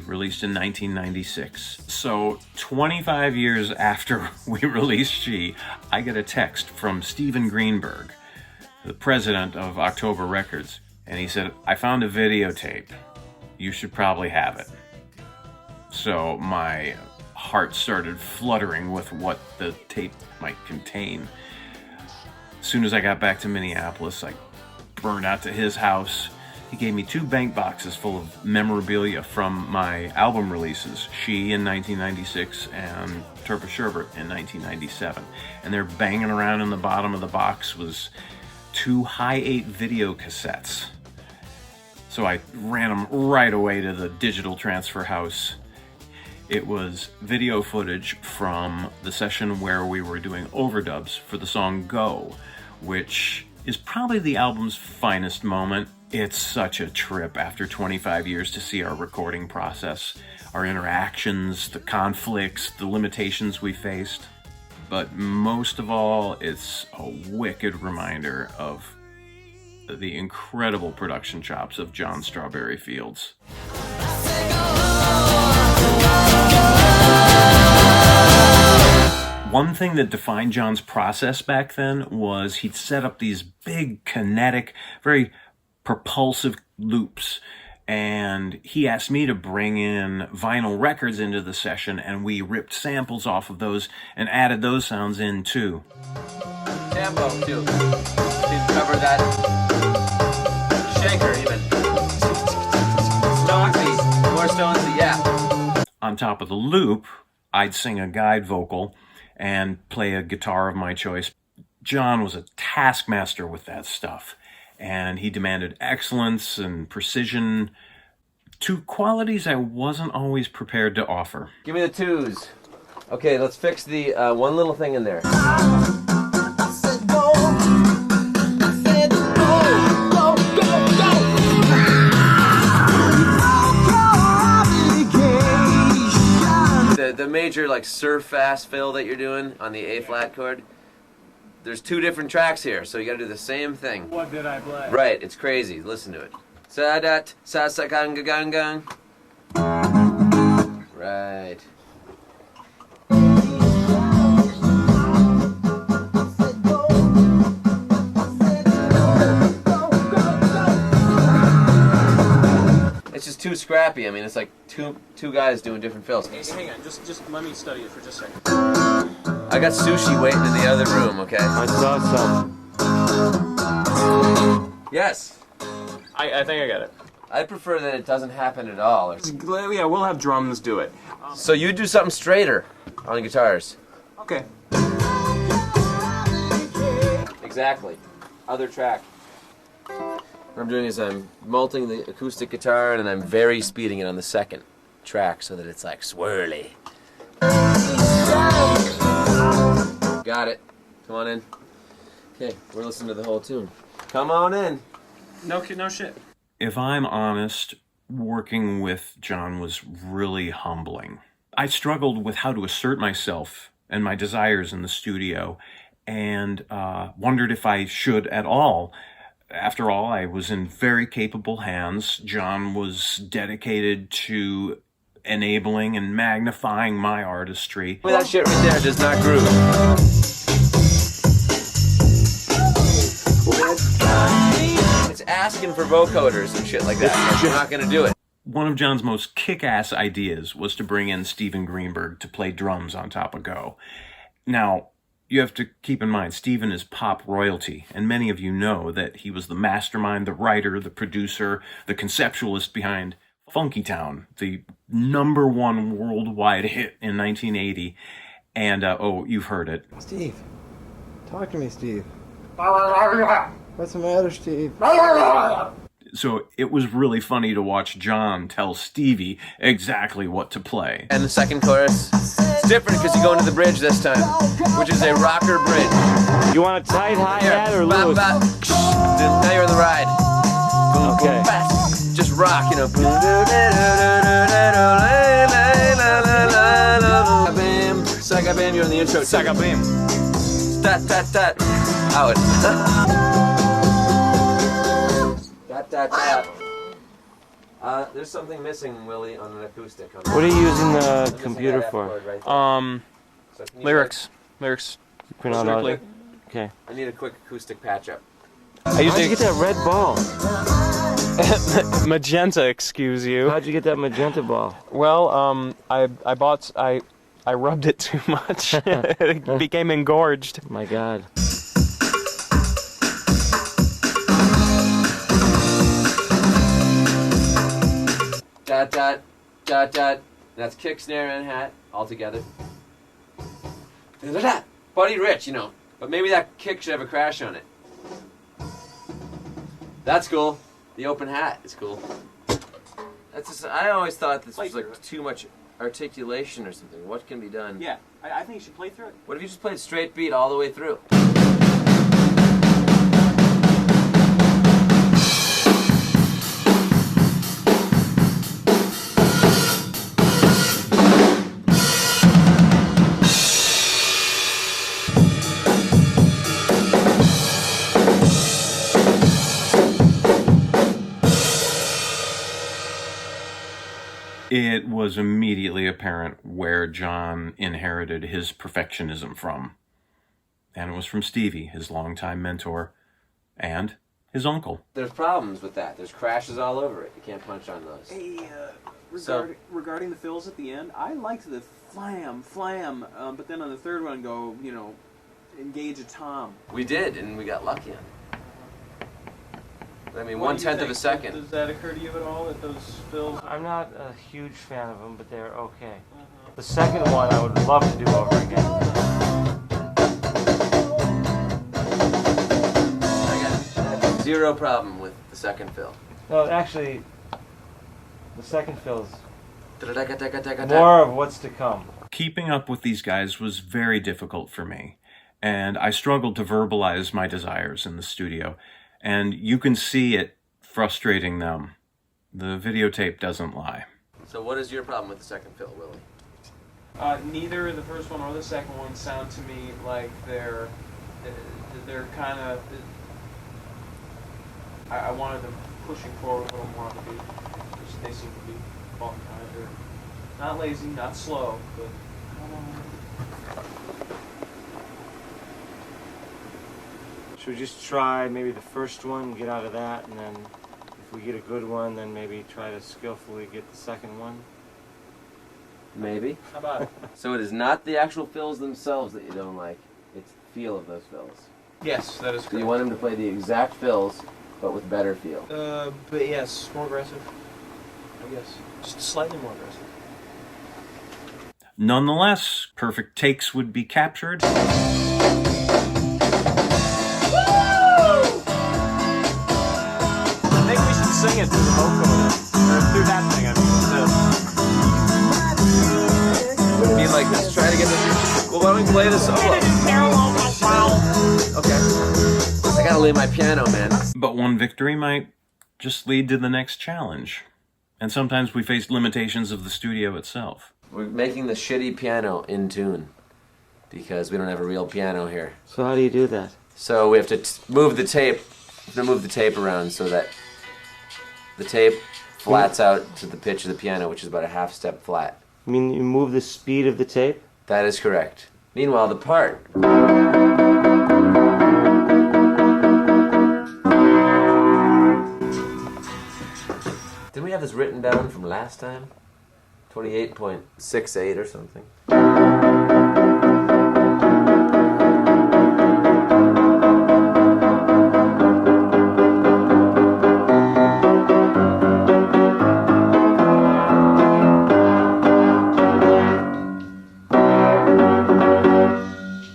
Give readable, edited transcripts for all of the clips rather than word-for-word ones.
She, released in 1996. So 25 years after we released She, I get a text from Steven Greenberg, the president of October Records, and he said, I found a videotape. You should probably have it. So my heart started fluttering with what the tape might contain. As soon as I got back to Minneapolis, I burned out to his house. He gave me 2 bank boxes full of memorabilia from my album releases, She in 1996 and Turbo Sherbert in 1997. And they're banging around in the bottom of the box was 2 high-8 video cassettes. So I ran them right away to the digital transfer house. It was video footage from the session where we were doing overdubs for the song Go, which is probably the album's finest moment. It's such a trip after 25 years to see our recording process, our interactions, the conflicts, the limitations we faced. But most of all, it's a wicked reminder of the incredible production chops of John Strawberry Fields. One thing that defined John's process back then was he'd set up these big, kinetic, very propulsive loops, and he asked me to bring in vinyl records into the session, and we ripped samples off of those and added those sounds in too. Tempo too. To cover that shanker even. Stonesy, more Stonesy, yeah. On top of the loop, I'd sing a guide vocal and play a guitar of my choice. John was a taskmaster with that stuff, and he demanded excellence and precision, 2 qualities I wasn't always prepared to offer. Give me the 2s. Okay, let's fix the one little thing in there. The major like surf fast fill that you're doing on the A flat chord, there's 2 different tracks here, so you gotta do the same thing. What did I play? Right, it's crazy. Listen to it. Sa-dat, sa-sa-gang-gang-gang. Right. It's just too scrappy. I mean, it's like two guys doing different fills. Hey, hang on, just let me study it for just a second. I got sushi waiting in the other room, okay? I saw some. Yes. I think I got it. I prefer that it doesn't happen at all. Yeah, we'll have drums do it. So you do something straighter on guitars. Okay. Exactly. Other track. What I'm doing is I'm multing the acoustic guitar and then I'm very speeding it on the second track so that it's like swirly. Got it. Come on in. Okay, we're listening to the whole tune. Come on in. No shit. If I'm honest, working with John was really humbling. I struggled with how to assert myself and my desires in the studio and wondered if I should at all. After all, I was in very capable hands. John was dedicated to enabling and magnifying my artistry. That shit right there does not groove. It's asking for vocoders and shit like that. You're not gonna do it. One of John's most kick-ass ideas was to bring in Steven Greenberg to play drums on top of Go. Now, you have to keep in mind, Steven is pop royalty, and many of you know that he was the mastermind, the writer, the producer, the conceptualist behind Funkytown, the #1 worldwide hit in 1980. And, oh, you've heard it. Steve, talk to me, Steve. What's the matter, Steve? So it was really funny to watch John tell Stevie exactly what to play. And the second chorus, it's different because you go into the bridge this time, which is a rocker bridge. You want a tight hi-hat or Bop, loose? bop. Now you're on the ride. Boom, Okay. boom, fast. Just rock, you know. Saga bam, you're on the intro. Saga bam. Tat tat tat. Out. Tat tat tat. There's something missing, Willie, on an acoustic. What are you using the computer for? Lyrics. Lyrics. Print out all- Okay. I need a quick acoustic patch-up. How'd you get that red ball? Magenta, excuse you. How'd you get that magenta ball? Well, I rubbed it too much. It became engorged. My God. Dot, dot, dot, dot. That's kick, snare, and hat all together. Da-da-da. Buddy Rich, you know. But maybe that kick should have a crash on it. That's cool. The open hat is cool. That's just, I always thought this was like too much articulation or something. What can be done? Yeah, I think you should play through it. What if you just played straight beat all the way through? It was immediately apparent where John inherited his perfectionism from. And it was from Stevie, his longtime mentor, and his uncle. There's problems with that. There's crashes all over it. You can't punch on those. Hey, So- regarding the fills at the end, I liked the flam, but then on the third one go, you know, engage a tom. We did, and we got lucky on it. I mean, What do you 1/10 of a think? second. Does that occur to you at all, that those fills? I'm not a huge fan of them, but they're okay. The second one I would love to do over again. I got zero problem with the second fill. No, actually, the second fill is More. more of what's to come. Keeping up with these guys was very difficult for me, and I struggled to verbalize my desires in the studio, and you can see it frustrating them. The videotape doesn't lie. So what is your problem with the second fill, Willie? Neither the first one or the second one sound to me like they're kind of. I wanted them pushing forward a little more on the beat. They seem to be falling behind. They're not lazy, not slow, but. Should we just try maybe the first one, get out of that, and then if we get a good one, then maybe try to skillfully get the second one? Maybe. How about it? So it is not the actual fills themselves that you don't like. It's the feel of those fills. Yes, that is So correct. you want them to play the exact fills, but with better feel. But yes, more aggressive. I guess just slightly more aggressive. Nonetheless, perfect takes would be captured. I think we should sing it through the vocoder. Or through that thing, I mean. Would be like this. Try to get this. Well, why don't we play the solo? Okay. I gotta leave my piano, man. But one victory might just lead to the next challenge. And sometimes we face limitations of the studio itself. We're making the shitty piano in tune because we don't have a real piano here. So how do you do that? So we have to move the tape. We have to move the tape around so that the tape flats out to the pitch of the piano, which is about a half step flat. I mean, you move the speed of the tape? That is correct. Meanwhile, the part. Didn't we have this written down from last time? 28.68 or something.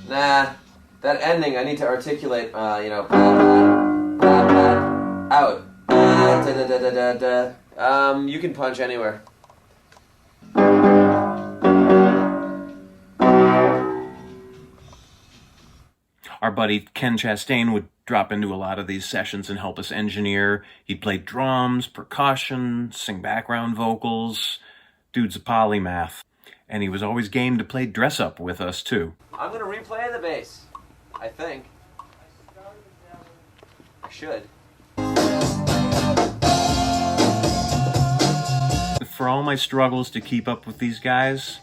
Nah, that ending I need to articulate, out. You can punch anywhere. Our buddy Ken Chastain would drop into a lot of these sessions and help us engineer. He'd play drums, percussion, sing background vocals. Dude's a polymath. And he was always game to play dress-up with us, too. I'm gonna replay the bass. I think. I should. for all my struggles to keep up with these guys,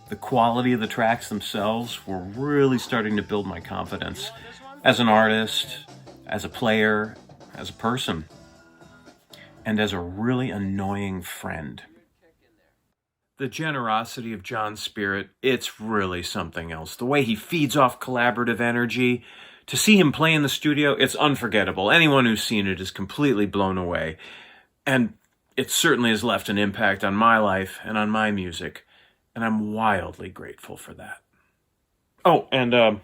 the quality of the tracks themselves were really starting to build my confidence as an artist, as a player, as a person, and as a really annoying friend. The generosity of John's spirit, it's really something else. The way he feeds off collaborative energy, to see him play in the studio, it's unforgettable. Anyone who's seen it is completely blown away. And it certainly has left an impact on my life and on my music. And I'm wildly grateful for that. Oh, and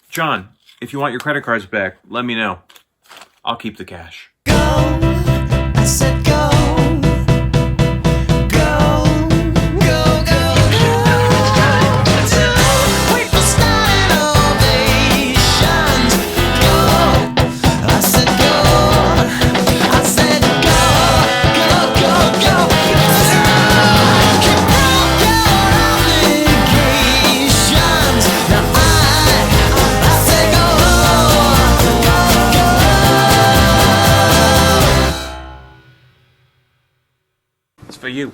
John, if you want your credit cards back, let me know. I'll keep the cash. Go, I said go. It's for you.